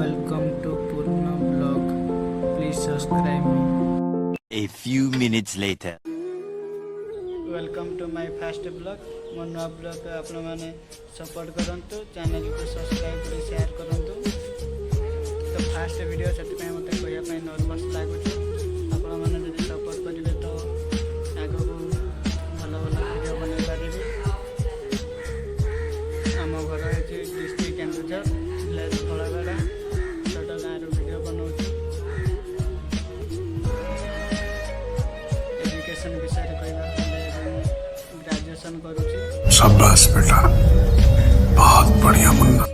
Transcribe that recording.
Welcome to Purna vlog. Please subscribe me. A few minutes later. Welcome to my first vlog. मो नुआ blog आपण मैंने support करंतु channel को subscribe कर शेयर करंतु। तो फास्ट वीडियो से मत कहना नर्वस लगुच आपण मैंने जब सपोर्ट करेंगे तो आगे को भल भल वीडियो बन पारि। आम घर है डिस्ट्रिक्ट केन्दुझर विलेज फलगड़ा छोट गाँव वीडियो बनाऊँ। एजुकेशन विषय कहवा ग्रेजुएशन करुँच। शाबाश बेटा, बहुत बढ़िया मुन्ना।